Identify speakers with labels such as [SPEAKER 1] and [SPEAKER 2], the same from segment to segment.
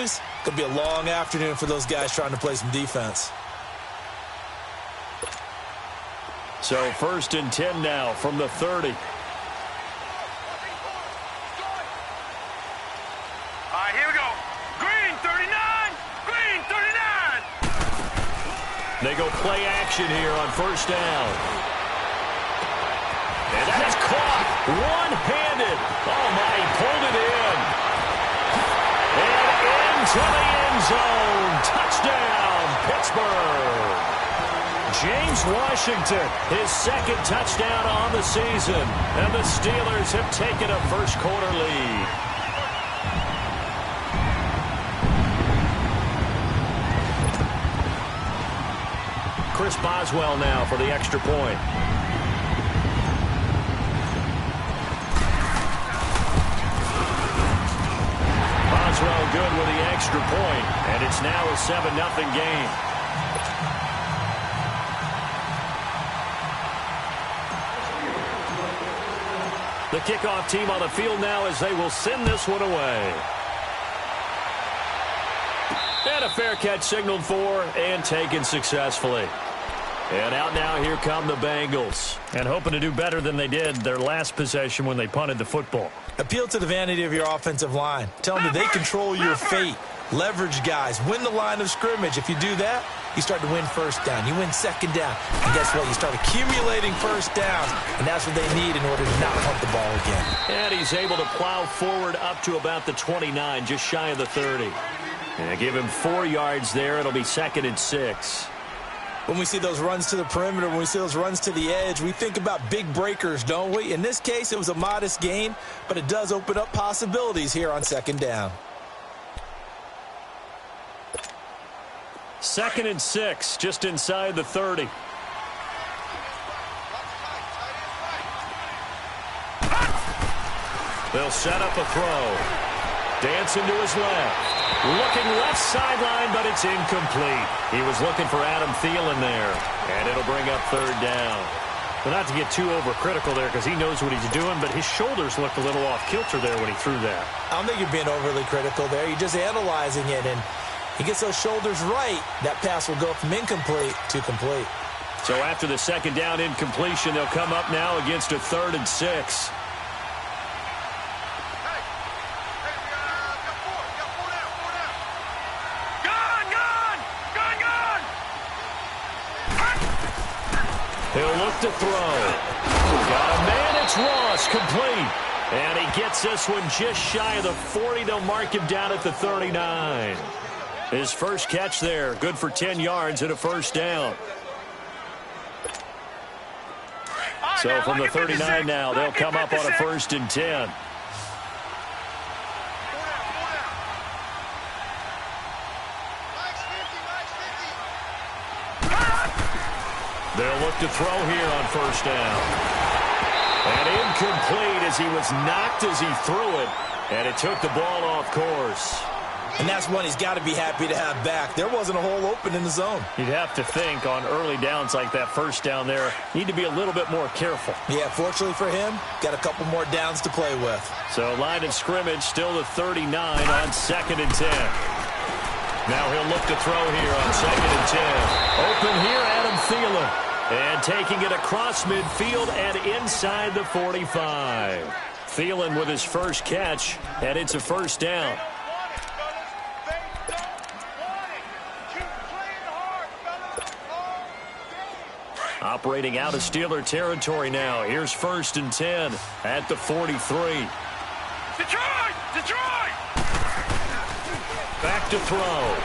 [SPEAKER 1] misses, could be a long afternoon for those guys trying to play some defense.
[SPEAKER 2] So 1st and 10 now from the 30.
[SPEAKER 3] Here we go. Green 39. Green 39.
[SPEAKER 2] They go play action here on 1st down. And that is caught one-handed. Oh, my, he pulled it in. And into the end zone. Touchdown, Pittsburgh. James Washington, his 2nd touchdown on the season. And the Steelers have taken a first-quarter lead. Chris Boswell now for the extra point. Boswell good with the extra point, and it's now a 7-0 game. The kickoff team on the field now as they will send this one away. And a fair catch signaled for and taken successfully. And out now, here come the Bengals. And hoping to do better than they did their last possession when they punted the football.
[SPEAKER 1] Appeal to the vanity of your offensive line. Tell them that they control your fate. Leverage guys. Win the line of scrimmage. If you do that, you start to win 1st down. You win 2nd down. And guess what? You start accumulating 1st downs. And that's what they need in order to not punt the ball again.
[SPEAKER 2] And he's able to plow forward up to about the 29, just shy of the 30. And give him 4 yards there. It'll be 2nd and 6.
[SPEAKER 1] When we see those runs to the perimeter, when we see those runs to the edge, we think about big breakers, don't we? In this case, it was a modest gain, but it does open up possibilities here on 2nd down.
[SPEAKER 2] 2nd and 6, just inside the 30. They'll set up a throw. Dancing to his left. Looking left sideline, but it's incomplete. He was looking for Adam Thielen there. And it'll bring up 3rd down. Well, not to get too overcritical there because he knows what he's doing, but his shoulders looked a little off kilter there when he threw that.
[SPEAKER 1] I don't think you're being overly critical there. You're just analyzing it, and he gets those shoulders right. That pass will go from incomplete to complete.
[SPEAKER 2] So after the 2nd down incompletion, they'll come up now against a 3rd and 6. He'll look to throw. Got a man, it's Ross, complete. And he gets this one just shy of the 40. They'll mark him down at the 39. His first catch there, good for 10 yards and a 1st down. So from the 39 now, they'll come up on a 1st and 10. They'll look to throw here on 1st down. And incomplete as he was knocked as he threw it. And it took the ball off course.
[SPEAKER 1] And that's one he's got to be happy to have back. There wasn't a hole open in the zone.
[SPEAKER 2] You'd have to think on early downs like that 1st down there, need to be a little bit more careful.
[SPEAKER 1] Yeah, fortunately for him, got a couple more downs to play with.
[SPEAKER 2] So line of scrimmage still the 39 on 2nd and 10. Now he'll look to throw here on 2nd and 10. Open here, Adam Thielen. And taking it across midfield and inside the 45. Thielen with his first catch, and it's a 1st down. Operating out of Steeler territory now. Here's 1st and 10 at the 43.
[SPEAKER 3] Detroit! Detroit!
[SPEAKER 2] Back to throw.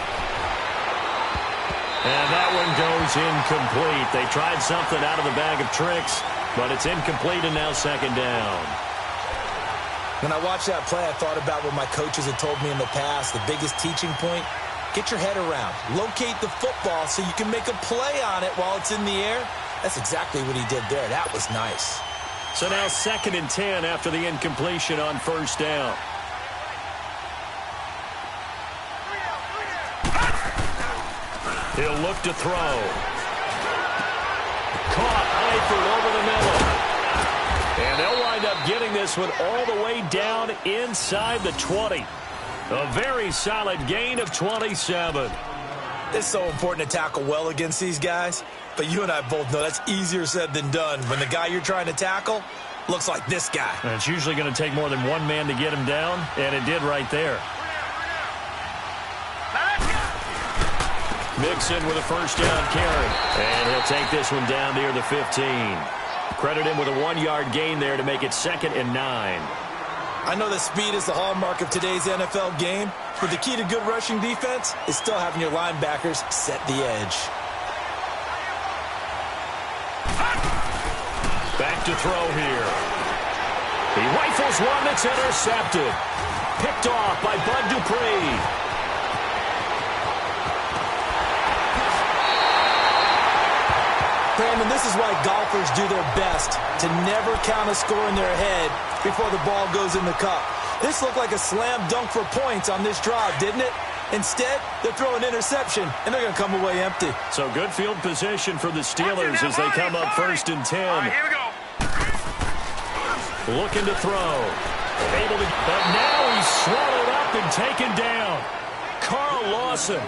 [SPEAKER 2] And that one goes incomplete. They tried something out of the bag of tricks, but it's incomplete and now 2nd down.
[SPEAKER 1] When I watched that play, I thought about what my coaches had told me in the past. The biggest teaching point, get your head around. Locate the football so you can make a play on it while it's in the air. That's exactly what he did there. That was nice.
[SPEAKER 2] So now 2nd and 10 after the incompletion on 1st down. He'll look to throw. Caught Eifert over the middle. And they'll wind up getting this one all the way down inside the 20. A very solid gain of 27.
[SPEAKER 1] It's so important to tackle well against these guys, but you and I both know that's easier said than done when the guy you're trying to tackle looks like this guy.
[SPEAKER 2] And it's usually going to take more than one man to get him down, and it did right there. Mixon with a first down carry, and he'll take this one down near the 15. Credit him with a 1-yard gain there to make it 2nd and 9.
[SPEAKER 1] I know that speed is the hallmark of today's NFL game, but the key to good rushing defense is still having your linebackers set the edge.
[SPEAKER 2] Back to throw here. He rifles one that's intercepted. Picked off by Bud Dupree.
[SPEAKER 1] Brandon, this is why golfers do their best to never count a score in their head before the ball goes in the cup. This looked like a slam dunk for points on this drive, didn't it? Instead, they're throwing interception, and they're going to come away empty.
[SPEAKER 2] So good field position for the Steelers as they come up 1st and 10.
[SPEAKER 3] All right, here we go.
[SPEAKER 2] Looking to throw. Able to, but now he's swallowed up and taken down. Carl Lawson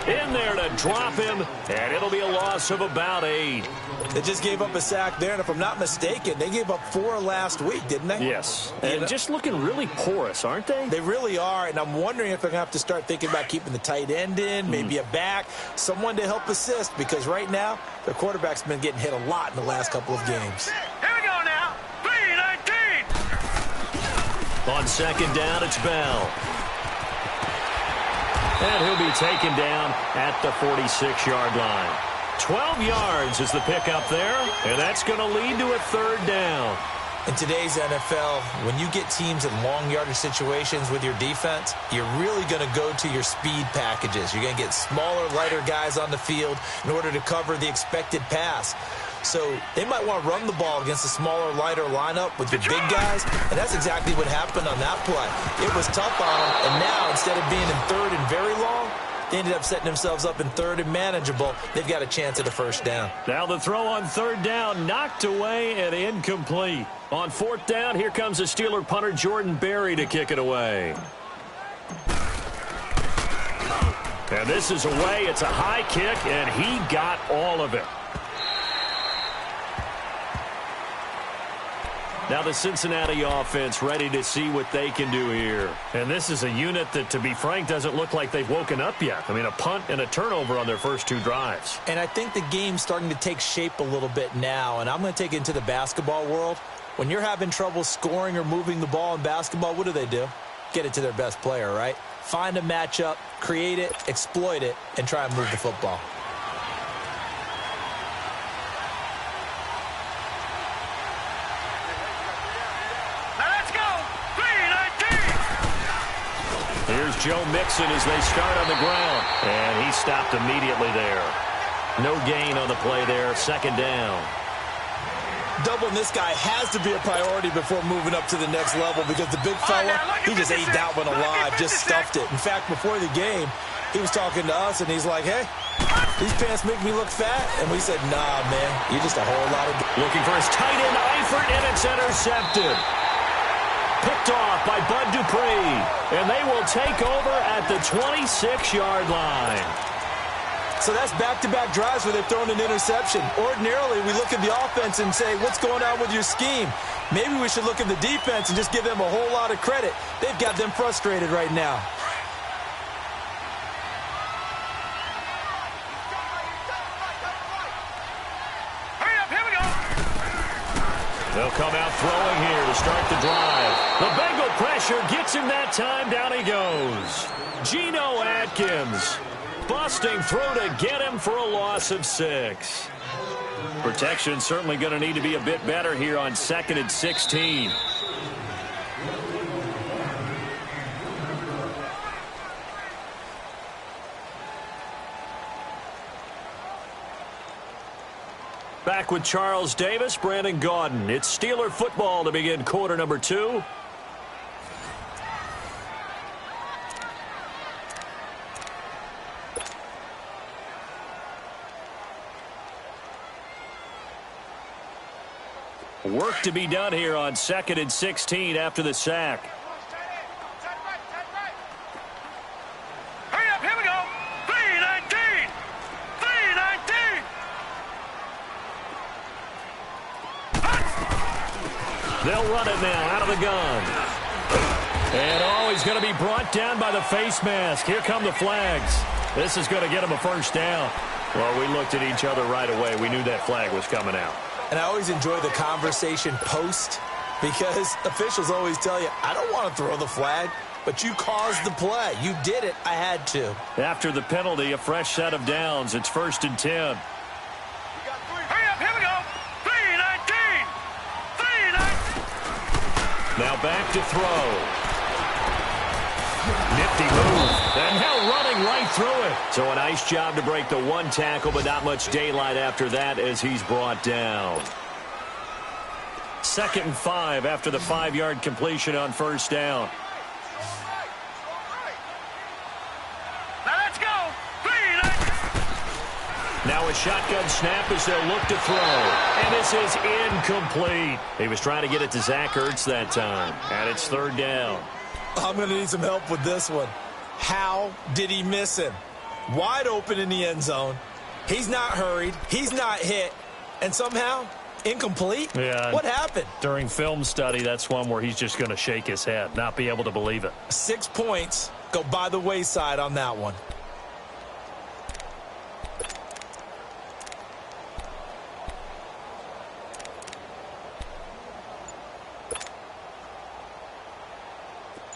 [SPEAKER 2] in there to drop him, and it'll be a loss of about 8.
[SPEAKER 1] They just gave up a sack there, and if I'm not mistaken, they gave up 4 last week, didn't they?
[SPEAKER 2] Yes, and just looking really porous, aren't they?
[SPEAKER 1] They really are, and I'm wondering if they're going to have to start thinking about keeping the tight end in, maybe a back, someone to help assist, because right now, their quarterback's been getting hit a lot in the last couple of games.
[SPEAKER 3] Here we go now. 3-19.
[SPEAKER 2] On 2nd down, it's Bell. And he'll be taken down at the 46-yard line. 12 yards is the pickup there, and that's going to lead to a 3rd down.
[SPEAKER 1] In today's NFL, when you get teams in long yardage situations with your defense, you're really going to go to your speed packages. You're going to get smaller, lighter guys on the field in order to cover the expected pass. So they might want to run the ball against a smaller, lighter lineup with your big guys, and that's exactly what happened on that play. It was tough on them, and now instead of being in 3rd and very long, they ended up setting themselves up in 3rd and manageable. They've got a chance at a 1st down.
[SPEAKER 2] Now the throw on 3rd down, knocked away and incomplete. On 4th down, here comes the Steeler punter Jordan Berry to kick it away. And this is away. It's a high kick, and he got all of it. Now the Cincinnati offense ready to see what they can do here. And this is a unit that, to be frank, doesn't look like they've woken up yet. I mean, a punt and a turnover on their first 2 drives.
[SPEAKER 1] And I think the game's starting to take shape a little bit now, and I'm going to take it into the basketball world. When you're having trouble scoring or moving the ball in basketball, what do? Get it to their best player, right? Find a matchup, create it, exploit it, and try and move the football.
[SPEAKER 2] Here's Joe Mixon as they start on the ground. And he stopped immediately there. No gain on the play there. 2nd down.
[SPEAKER 1] Doubling this guy has to be a priority before moving up to the next level because the big fella, he just ate that one alive, just stuffed it. In fact, before the game, he was talking to us, and he's like, hey, these pants make me look fat. And we said, nah, man, you're just a whole lot of...
[SPEAKER 2] Looking for his tight end, Eifert, and it's intercepted. Picked off by Bud Dupree, and they will take over at the 26-yard line.
[SPEAKER 1] So that's back-to-back drives where they've thrown an interception. Ordinarily, we look at the offense and say, what's going on with your scheme? Maybe we should look at the defense and just give them a whole lot of credit. They've got them frustrated right now.
[SPEAKER 3] Hurry up, here we go.
[SPEAKER 2] They'll come out throwing here to start the drive. The Bengal pressure gets him that time. Down he goes. Geno Atkins busting through to get him for a loss of 6. Protection certainly going to need to be a bit better here on 2nd and 16. Back with Charles Davis, Brandon Gaudin. It's Steeler football to begin quarter number 2. Work to be done here on 2nd and 16 after the sack. They'll run it now out of the gun. And, oh, he's going to be brought down by the face mask. Here come the flags. This is going to get him a first down. Well, we looked at each other right away. We knew that flag was coming out.
[SPEAKER 1] And I always enjoy the conversation post because officials always tell you, I don't want to throw the flag, but you caused the play. You did it. I had to.
[SPEAKER 2] After the penalty, a fresh set of downs. It's 1st and 10.
[SPEAKER 3] Hurry up, here we go. 3-19. 3-19.
[SPEAKER 2] Now back to throw. Nifty move. And now running right through it. So a nice job to break the one tackle, but not much daylight after that as he's brought down. 2nd and 5 after the 5-yard completion on first down.
[SPEAKER 3] Now let's go. 3-19.
[SPEAKER 2] Now a shotgun snap as they'll look to throw. And this is incomplete. He was trying to get it to Zach Ertz that time. And it's 3rd down.
[SPEAKER 1] I'm going to need some help with this one. How did he miss him? Wide open in the end zone. He's not hurried. He's not hit. And somehow, incomplete?
[SPEAKER 2] Yeah.
[SPEAKER 1] What happened?
[SPEAKER 2] During film study, that's one where he's just going to shake his head, not be able to believe it.
[SPEAKER 1] 6 points go by the wayside on that one.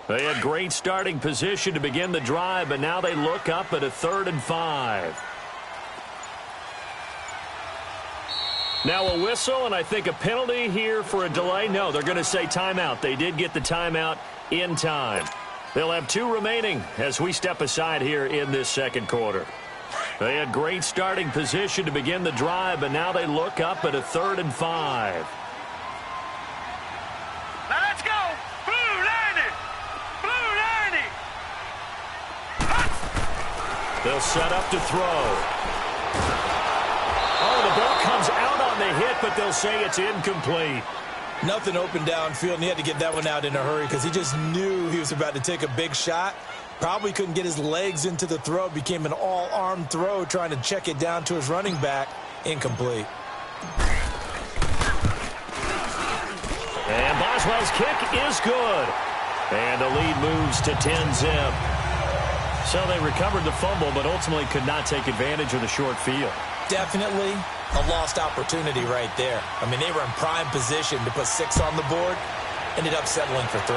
[SPEAKER 2] They had great starting position to begin the drive, but now they look up at a 3rd and 5. Now a whistle, and I think a penalty here for a delay. No, they're going to say timeout. They did get the timeout in time. They'll have 2 remaining as we step aside here in this 2nd quarter. They had great starting position to begin the drive, but now they look up at a 3rd and 5.
[SPEAKER 3] Now let's go. Blue 90. Blue 90.
[SPEAKER 2] They'll set up to throw. Oh, the ball comes out on the hit, but they'll say it's incomplete.
[SPEAKER 1] Nothing open downfield, and he had to get that one out in a hurry because he just knew he was about to take a big shot. Probably couldn't get his legs into the throw. Became an all-arm throw trying to check it down to his running back. Incomplete.
[SPEAKER 2] And Boswell's kick is good. And the lead moves to 10-zip. So they recovered the fumble, but ultimately could not take advantage of the short field.
[SPEAKER 1] Definitely a lost opportunity right there. I mean, they were in prime position to put 6 on the board. Ended up settling for 3.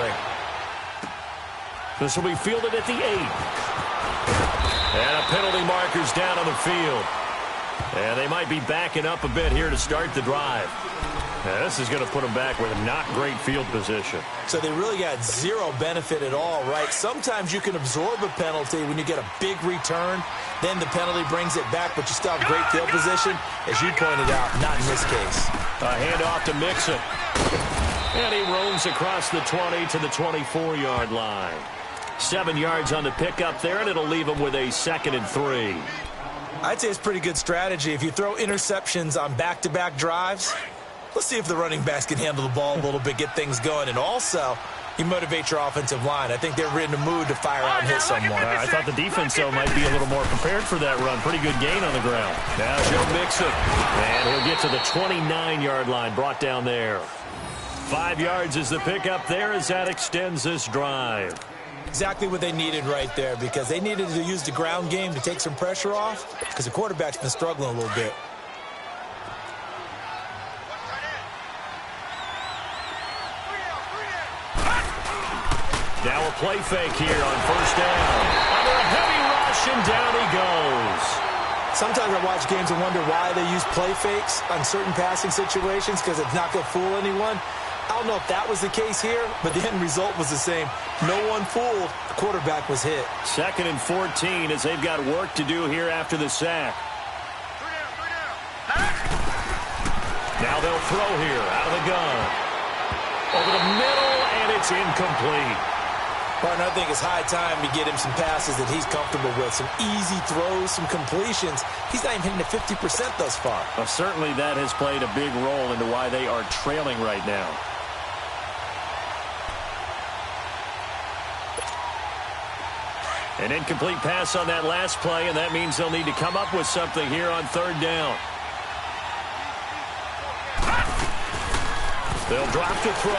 [SPEAKER 2] This will be fielded at the 8. And a penalty marker's down on the field. And they might be backing up a bit here to start the drive. Now, this is going to put them back with not great field position.
[SPEAKER 1] So they really got 0 benefit at all, right? Sometimes you can absorb a penalty when you get a big return. Then the penalty brings it back, but you still have great field position. As you pointed out, not in this case.
[SPEAKER 2] A handoff to Mixon. And he roams across the 20 to the 24-yard line. 7 yards on the pickup there, and it'll leave him with a 2nd and 3.
[SPEAKER 1] I'd say it's pretty good strategy. If you throw interceptions on back-to-back drives, let's see if the running backs can handle the ball a little bit, get things going. And also, you motivate your offensive line. I think they're in the mood to fire out and hit someone.
[SPEAKER 2] I thought the defense, though, might be a little more prepared for that run. Pretty good gain on the ground. Now Joe Mixon. And he'll get to the 29-yard line, brought down there. 5 yards is the pickup there as that extends this drive.
[SPEAKER 1] Exactly what they needed right there, because they needed to use the ground game to take some pressure off, because the quarterback's been struggling a little bit.
[SPEAKER 2] Now a play fake here on first down. Under a heavy rush, and down he goes.
[SPEAKER 1] Sometimes I watch games and wonder why they use play fakes on certain passing situations, because it's not going to fool anyone. I don't know if that was the case here, but the end result was the same. No one fooled. The quarterback was hit.
[SPEAKER 2] 2nd and 14 as they've got work to do here after the sack. Now they'll throw here out of the gun. Over the middle, and it's incomplete.
[SPEAKER 1] Partner, I think it's high time to get him some passes that he's comfortable with. Some easy throws, some completions. He's not even hitting the 50% thus far.
[SPEAKER 2] Well, certainly that has played a big role into why they are trailing right now. An incomplete pass on that last play, and that means they'll need to come up with something here on 3rd down. They'll drop to throw.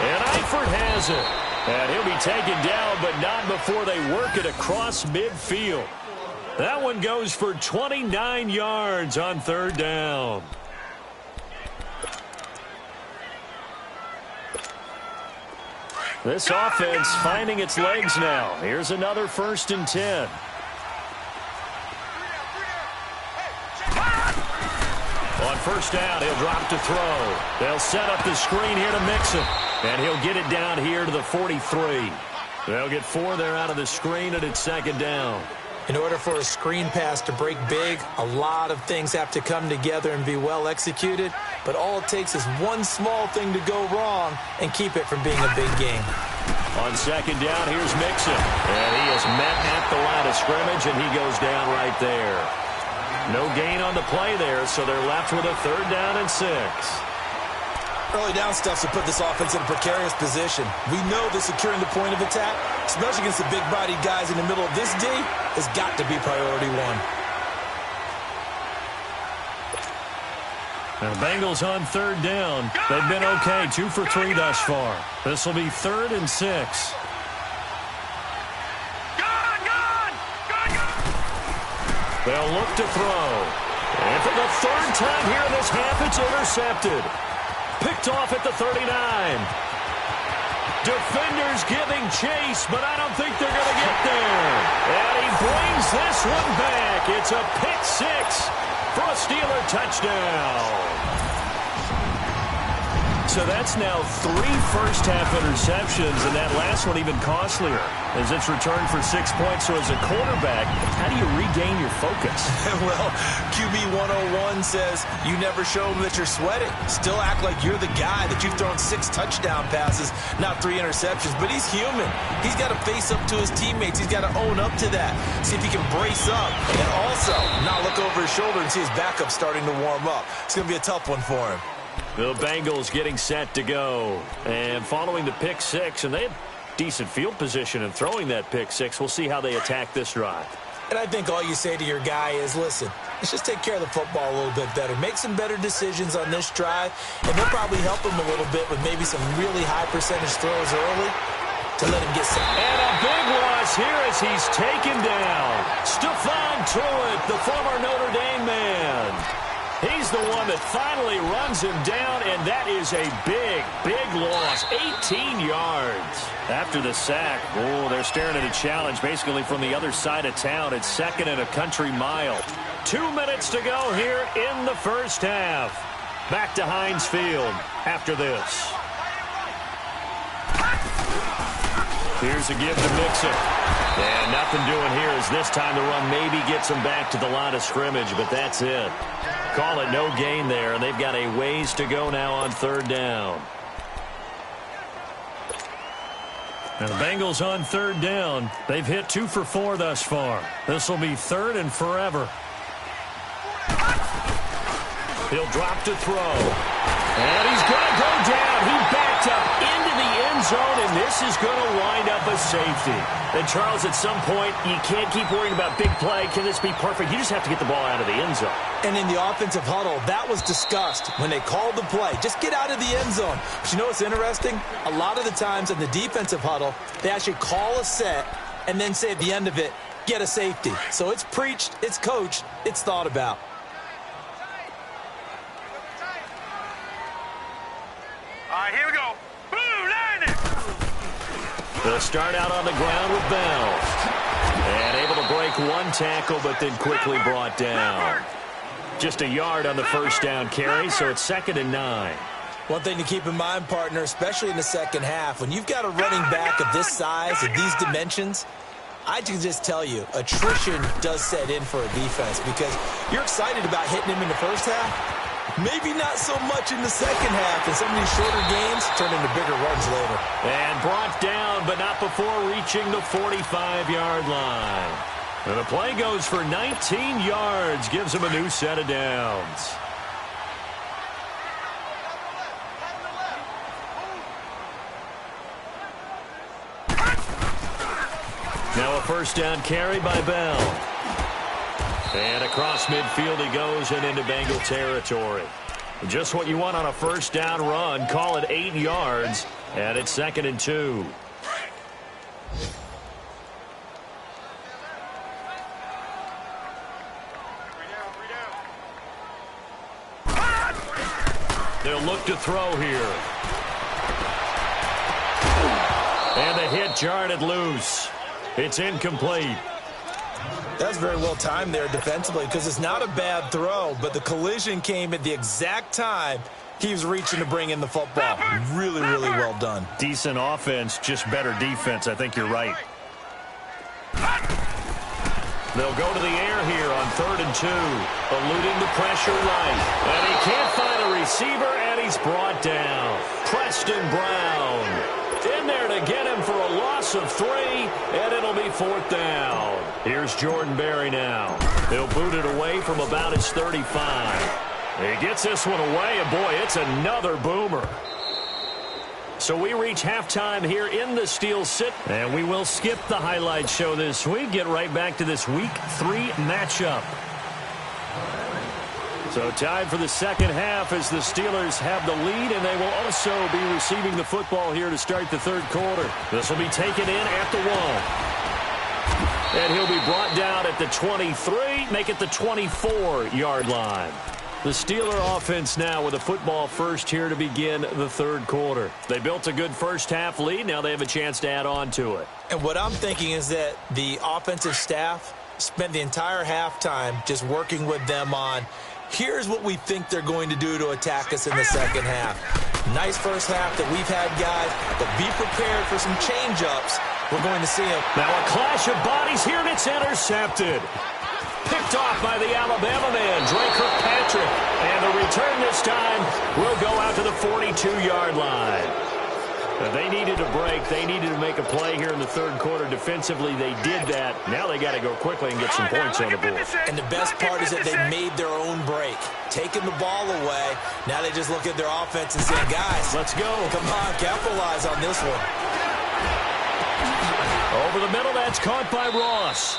[SPEAKER 2] And Eifert has it. And he'll be taken down, but not before they work it across midfield. That one goes for 29 yards on third down. This offense finding its legs now. Here's another 1st and 10. On first down, he'll drop to throw. They'll set up the screen here to mix it. And he'll get it down here to the 43. They'll get 4 there out of the screen, and it's 2nd down.
[SPEAKER 1] In order for a screen pass to break big, a lot of things have to come together and be well executed. But all it takes is one small thing to go wrong and keep it from being a big game.
[SPEAKER 2] On 2nd down, here's Mixon. And he is met at the line of scrimmage, and he goes down right there. No gain on the play there, so they're left with a 3rd down and 6.
[SPEAKER 1] Early down stuff to put this offense in a precarious position. We know that securing the point of attack, especially against the big-bodied guys in the middle of this D, has got to be priority 1.
[SPEAKER 2] Now, the Bengals on 3rd down. They've been okay, 2 for 3 thus far. This will be 3rd and 6. They'll look to throw. And for the 3rd time here in this half, it's intercepted. Picked off at the 39. Defenders giving chase, but I don't think they're going to get there. And he brings this one back. It's a pick 6 for a Steeler touchdown. So that's now 3 first-half interceptions, and that last one even costlier as it's returned for 6 points. So as a quarterback, how do you regain your focus?
[SPEAKER 1] Well, QB 101 says you never show them that you're sweating. Still act like you're the guy, that you've thrown 6 touchdown passes, not 3 interceptions. But he's human. He's got to face up to his teammates. He's got to own up to that. See if he can brace up and also not look over his shoulder and see his backup starting to warm up. It's going to be a tough one for him.
[SPEAKER 2] The Bengals getting set to go. And following the pick 6, and they have decent field position in throwing that pick 6. We'll see how they attack this drive.
[SPEAKER 1] And I think all you say to your guy is, listen, let's just take care of the football a little bit better. Make some better decisions on this drive, and they'll probably help him a little bit with maybe some really high percentage throws early to let him get set.
[SPEAKER 2] And a big loss here as he's taken down. Stephon Tuitt, the former Notre Dame man. He's the one that finally runs him down, and that is a big, big loss. 18 yards after the sack. Oh, they're staring at a challenge basically from the other side of town. It's 2nd and a country mile. 2 minutes to go here in the first half. Back to Heinz Field after this. Here's a give to Mixon. And nothing doing here as this time the run maybe gets him back to the line of scrimmage, but that's it. Call it no gain there, and they've got a ways to go now on 3rd down. And the Bengals on 3rd down. They've hit 2 for 4 thus far. This will be 3rd and forever. He'll drop to throw. And he's going to go down. He backed up into the end zone, and this is going to wind up a safety. And, Charles, at some point, you can't keep worrying about big play. Can this be perfect? You just have to get the ball out of the end zone.
[SPEAKER 1] And in the offensive huddle, that was discussed when they called the play. Just get out of the end zone. But you know what's interesting? A lot of the times in the defensive huddle, they actually call a set and then say at the end of it, get a safety. So it's preached, it's coached, it's thought about.
[SPEAKER 3] All right, here we go. Boom, landing.
[SPEAKER 2] They'll start out on the ground with Bell. And able to break 1 tackle, but then quickly brought down. Just a yard on the first down carry, so it's 2nd and 9.
[SPEAKER 1] One thing to keep in mind, partner, especially in the second half, when you've got a running back of this size, of these dimensions, I can just tell you, attrition does set in for a defense because you're excited about hitting him in the first half. Maybe not so much in the second half, and some of these shorter games turn into bigger runs later.
[SPEAKER 2] And brought down, but not before reaching the 45-yard line. And the play goes for 19 yards, gives him a new set of downs. Now a first down carry by Bell. And across midfield he goes and into Bengal territory. Just what you want on a first down run. Call it 8 yards, and it's 2nd and 2. They'll look to throw here. And the hit jarred it loose. It's incomplete.
[SPEAKER 1] That's very well timed there defensively because it's not a bad throw, but the collision came at the exact time he was reaching to bring in the football. Really, really well done.
[SPEAKER 2] Decent offense, just better defense. I think you're right. They'll go to the air here on 3rd and 2, eluding the pressure right. And he can't find a receiver, and he's brought down. Preston Brown in there to get him for a loss of 3, and it'll be 4th down. Here's Jordan Berry now. He'll boot it away from about his 35. He gets this one away, and boy, it's another boomer. So we reach halftime here in the Steel City, and we will skip the highlight show this week. Get right back to this Week 3 matchup. So time for the second half as the Steelers have the lead, and they will also be receiving the football here to start the third quarter. This will be taken in at the 1. And he'll be brought down at the 23, make it the 24-yard line. The Steeler offense now with a football first here to begin the third quarter. They built a good first half lead. Now they have a chance to add on to it.
[SPEAKER 1] And what I'm thinking is that the offensive staff spent the entire halftime just working with them on, here's what we think they're going to do to attack us in the second half. Nice first half that we've had, guys, but be prepared for some change-ups. We're going to see them.
[SPEAKER 2] Now a clash of bodies here, and it's intercepted. Picked off by the Alabama man, Dre Kirkpatrick. And the return this time will go out to the 42-yard line. They needed a break. They needed to make a play here in the third quarter. Defensively, they did that. Now they got to go quickly and get some points on the board.
[SPEAKER 1] And the best part is that they made their own break. Taking the ball away. Now they just look at their offense and say, guys,
[SPEAKER 2] let's go.
[SPEAKER 1] Come on, capitalize on this one.
[SPEAKER 2] Over the middle, that's caught by Ross.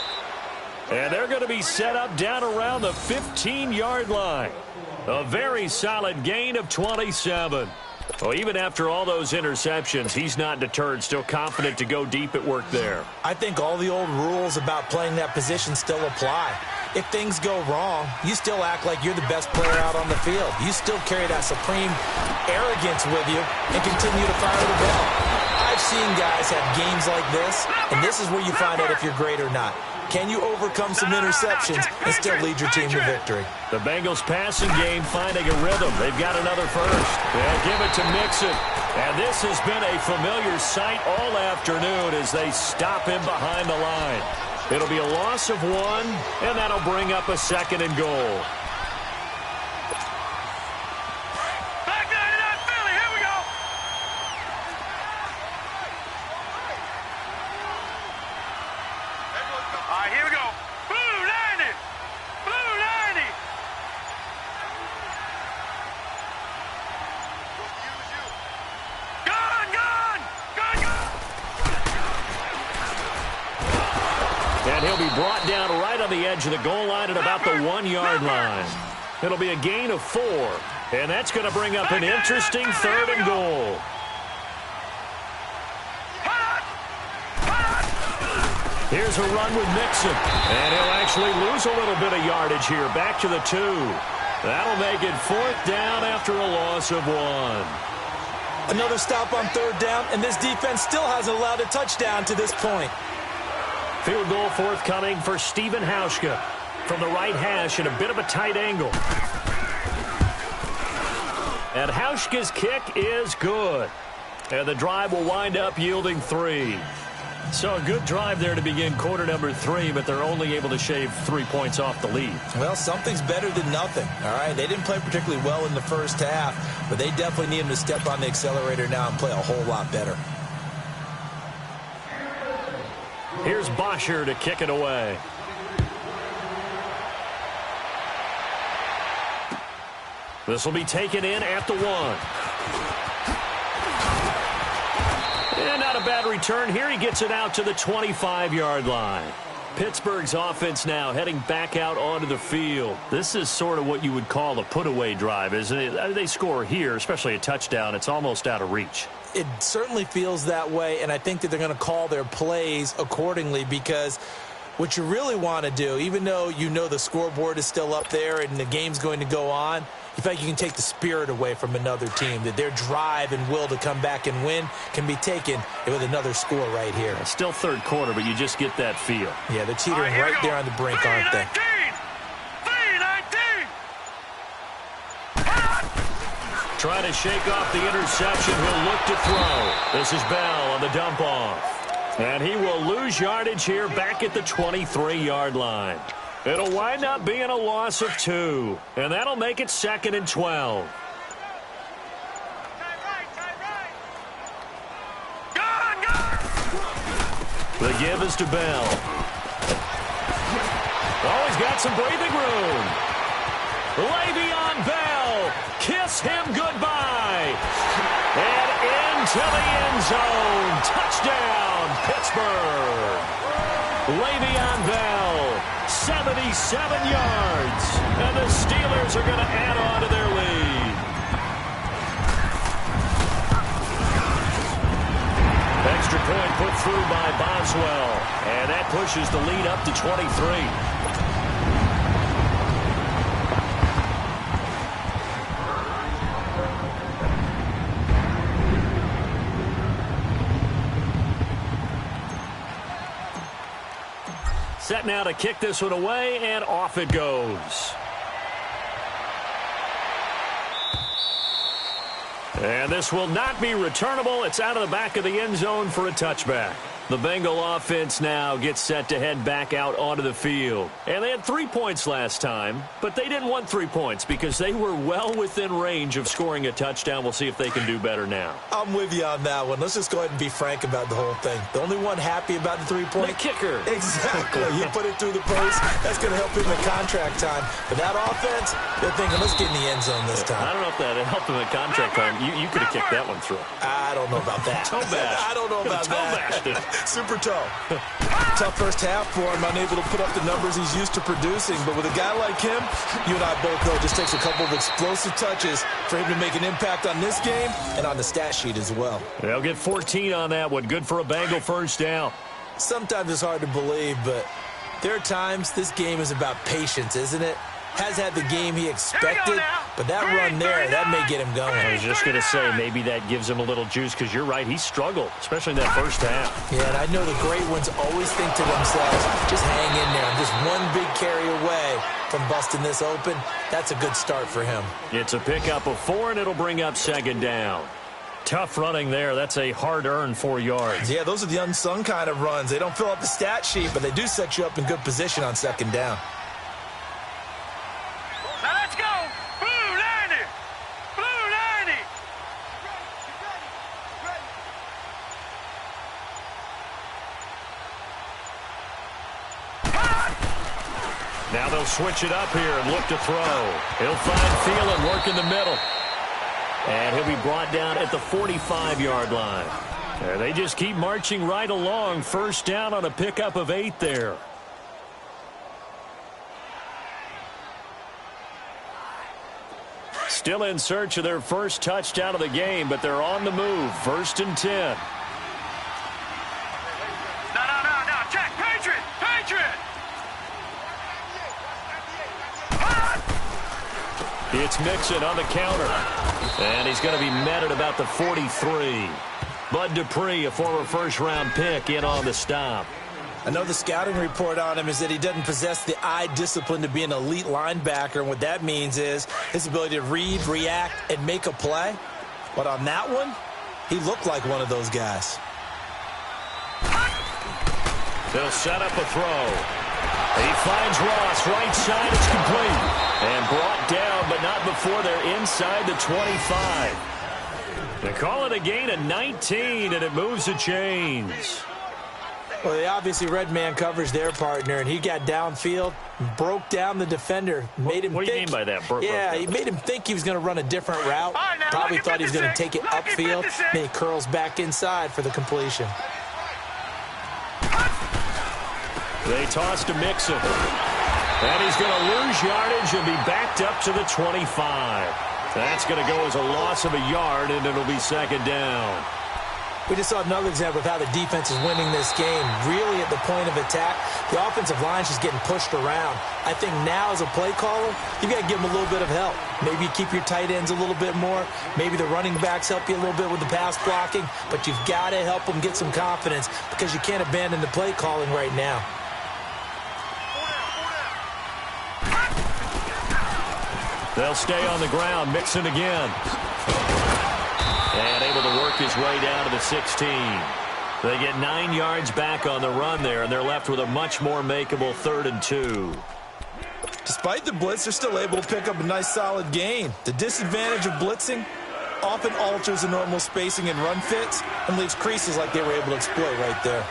[SPEAKER 2] And they're going to be set up down around the 15-yard line. A very solid gain of 27. Well, even after all those interceptions, he's not deterred, still confident to go deep at work there.
[SPEAKER 1] I think all the old rules about playing that position still apply. If things go wrong, you still act like you're the best player out on the field. You still carry that supreme arrogance with you and continue to fire the ball. I've seen guys have games like this, and this is where you find out if you're great or not. Can you overcome some interceptions and still lead your team to victory?
[SPEAKER 2] The Bengals passing game finding a rhythm. They've got another first. They'll give it to Mixon. And this has been a familiar sight all afternoon as they stop him behind the line. It'll be a loss of 1, and that'll bring up a 2nd and goal. And he'll be brought down right on the edge of the goal line at about the 1-yard line. It'll be a gain of 4. And that's going to bring up an interesting 3rd and goal. Here's a run with Mixon. And he'll actually lose a little bit of yardage here. Back to the 2. That'll make it 4th down after a loss of 1.
[SPEAKER 1] Another stop on 3rd down, and this defense still hasn't allowed a touchdown to this point.
[SPEAKER 2] Field goal forthcoming for Stephen Hauschka from the right hash at a bit of a tight angle. And Hauschka's kick is good. And the drive will wind up yielding 3. So a good drive there to begin quarter number 3, but they're only able to shave 3 points off the lead.
[SPEAKER 1] Well, something's better than nothing, all right? They didn't play particularly well in the first half, but they definitely need them to step on the accelerator now and play a whole lot better.
[SPEAKER 2] Here's Bosher to kick it away. This will be taken in at the 1. And not a bad return here. He gets it out to the 25-yard line. Pittsburgh's offense now heading back out onto the field. This is sort of what you would call a put-away drive, isn't it? They score here, especially a touchdown. It's almost out of reach.
[SPEAKER 1] It certainly feels that way, and I think that they're going to call their plays accordingly, because what you really want to do, even though you know the scoreboard is still up there and the game's going to go on, you feel like you can take the spirit away from another team, that their drive and will to come back and win can be taken with another score right here.
[SPEAKER 2] Still third quarter, but you just get that feel.
[SPEAKER 1] Yeah, they're teetering right there on the brink, aren't they?
[SPEAKER 3] 3-19.
[SPEAKER 2] Trying to shake off the interception. He'll look to throw. This is Bell on the dump off. And he will lose yardage here back at the 23-yard line. It'll wind up being a loss of 2. And that'll make it 2nd and 12. The give is to Bell. Oh, he's got some breathing room. Le'Veon Bell. Kiss him goodbye. And into the end zone. Touchdown, Pittsburgh. Le'Veon Bell, 77 yards. And the Steelers are going to add on to their lead. Extra point put through by Boswell. And that pushes the lead up to 23. Set now to kick this one away, and off it goes. And this will not be returnable. It's out of the back of the end zone for a touchback. The Bengal offense now gets set to head back out onto the field. And they had 3 points last time, but they didn't want 3 points because they were well within range of scoring a touchdown. We'll see if they can do better now.
[SPEAKER 1] I'm with you on that one. Let's just go ahead and be frank about the whole thing. The only one happy about the 3-point?
[SPEAKER 2] The kicker.
[SPEAKER 1] Exactly. You put it through the post. That's going to help him in contract time. But that offense, they're thinking, let's get in the end zone this time.
[SPEAKER 2] I don't know if that helped him in contract time. You could have kicked that one through.
[SPEAKER 1] I don't know about that.
[SPEAKER 2] Toe bash.
[SPEAKER 1] I don't know about that. Super toe. Tough first half for him, unable to put up the numbers he's used to producing. But with a guy like him, you and I both know it just takes a couple of explosive touches for him to make an impact on this game and on the stat sheet as well.
[SPEAKER 2] They'll get 14 on that one. Good for a Bengal first down.
[SPEAKER 1] Sometimes it's hard to believe, but there are times this game is about patience, isn't it? Has had the game he expected, but that run there, that may get him going.
[SPEAKER 2] I was just going to say, maybe that gives him a little juice, because you're right, he struggled, especially in that first half.
[SPEAKER 1] Yeah, and I know the great ones always think to themselves, just hang in there. I'm just one big carry away from busting this open. That's a good start for him.
[SPEAKER 2] It's a pickup of 4, and it'll bring up 2nd down. Tough running there. That's a hard-earned 4 yards.
[SPEAKER 1] Yeah, those are the unsung kind of runs. They don't fill up the stat sheet, but they do set you up in good position on 2nd down.
[SPEAKER 3] Now let's go. Blue 90. Blue 90.
[SPEAKER 2] Now they'll switch it up here and look to throw. He'll find Thielen, work in the middle. And he'll be brought down at the 45-yard line. And they just keep marching right along. First down on a pickup of 8 there. Still in search of their first touchdown of the game, but they're on the move. 1st and 10.
[SPEAKER 3] No. Check. Patriot.
[SPEAKER 2] It's Mixon on the counter. And he's going to be met at about the 43. Bud Dupree, a former first-round pick, in on the stop.
[SPEAKER 1] I know the scouting report on him is that he doesn't possess the eye discipline to be an elite linebacker, and what that means is his ability to read, react, and make a play. But on that one, he looked like one of those guys.
[SPEAKER 2] They'll set up a throw. He finds Ross, right side, it's complete. And brought down, but not before they're inside the 25. They call it a gain of 19, and it moves the chains.
[SPEAKER 1] Well, they obviously red man coverage their partner, and he got downfield, broke down the defender, made him
[SPEAKER 2] What do you mean by that?
[SPEAKER 1] He made him think he was going to run a different route.
[SPEAKER 3] All right, now,
[SPEAKER 1] Probably
[SPEAKER 3] look at
[SPEAKER 1] thought he was going to
[SPEAKER 3] 56.
[SPEAKER 1] take it
[SPEAKER 3] Look at
[SPEAKER 1] upfield.
[SPEAKER 3] 56.
[SPEAKER 1] Then he curls back inside for the completion.
[SPEAKER 2] They toss to Mixon. And he's going to lose yardage and be backed up to the 25. That's going to go as a loss of a yard, and it'll be second down.
[SPEAKER 1] We just saw another example of how the defense is winning this game. Really at the point of attack, the offensive line's just getting pushed around. I think now as a play caller, you've got to give them a little bit of help. Maybe you keep your tight ends a little bit more. Maybe the running backs help you a little bit with the pass blocking. But you've got to help them get some confidence because you can't abandon the play calling right now.
[SPEAKER 2] They'll stay on the ground. Mixon again. And able to work his way down to the 16. They get 9 yards back on the run there, and they're left with a much more makeable 3rd and 2.
[SPEAKER 1] Despite the blitz, they're still able to pick up a nice solid gain. The disadvantage of blitzing often alters the normal spacing and run fits and leaves creases like they were able to exploit right there.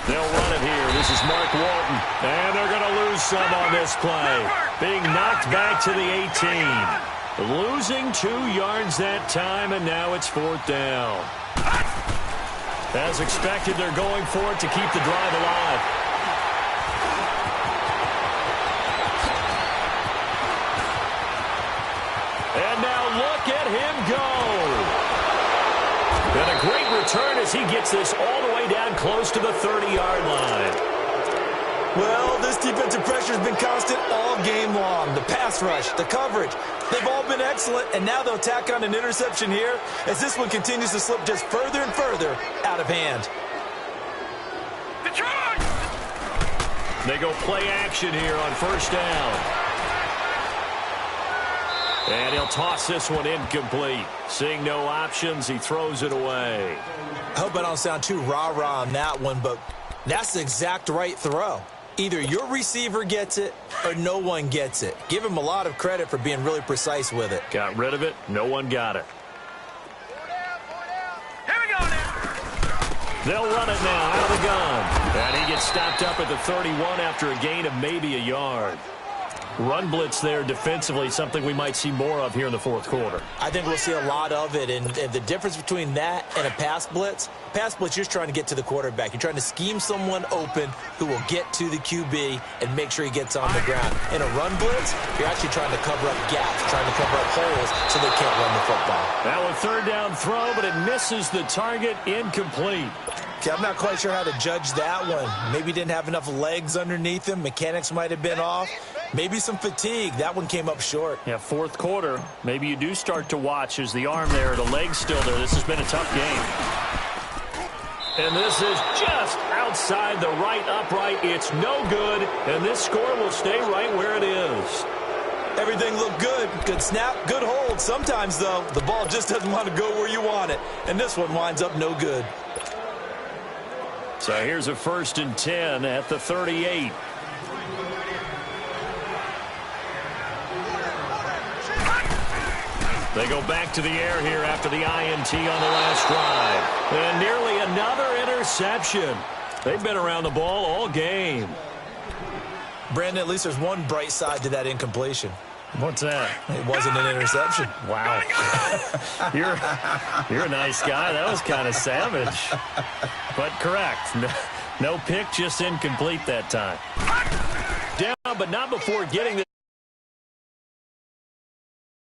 [SPEAKER 2] They'll run it here. This is Mark Walton. And they're going to lose some on this play. Being knocked back to the 18. Losing 2 yards that time, and now it's 4th down. As expected, they're going for it to keep the drive alive. And now look at him go. And a great return as he gets this all the way down close to the 30-yard line.
[SPEAKER 1] Well, this defensive pressure has been constant all game long. The pass rush, the coverage, they've all been excellent, and now they'll tack on an interception here as this one continues to slip just further and further out of hand.
[SPEAKER 2] They go play action here on 1st down. And he'll toss this one incomplete. Seeing no options, he throws it away.
[SPEAKER 1] I hope I don't sound too rah-rah on that one, but that's the exact right throw. Either your receiver gets it or no one gets it. Give him a lot of credit for being really precise with it.
[SPEAKER 2] Got rid of it. No one got it.
[SPEAKER 3] Here we go now.
[SPEAKER 2] They'll run it now out of the gun. And he gets stopped up at the 31 after a gain of maybe a yard. Run blitz there defensively, something we might see more of here in the 4th quarter.
[SPEAKER 1] I think we'll see a lot of it, and the difference between that and a pass blitz, you're just trying to get to the quarterback. You're trying to scheme someone open who will get to the QB and make sure he gets on the ground. In a run blitz, you're actually trying to cover up gaps, trying to cover up holes so they can't run the football.
[SPEAKER 2] Now a 3rd down throw, but it misses the target, incomplete.
[SPEAKER 1] Okay, I'm not quite sure how to judge that one. Maybe he didn't have enough legs underneath him. Mechanics might have been off. Maybe some fatigue. That one came up short.
[SPEAKER 4] Yeah, 4th quarter. Maybe you do start to watch as the arm there, the leg's still there. This has been a tough game.
[SPEAKER 2] And this is just outside the right upright. It's no good, and this score will stay right where it is.
[SPEAKER 1] Everything looked good. Good snap, good hold. Sometimes, though, the ball just doesn't want to go where you want it. And this one winds up no good.
[SPEAKER 2] So here's a 1st and 10 at the 38. They go back to the air here after the INT on the last drive. And nearly another interception. They've been around the ball all game.
[SPEAKER 1] Brandon, at least there's one bright side to that incompletion.
[SPEAKER 4] What's that?
[SPEAKER 1] It wasn't an interception.
[SPEAKER 4] Wow. You're a nice guy. That was kind of savage. But correct. No pick, just incomplete that time.
[SPEAKER 2] Down, but not before getting the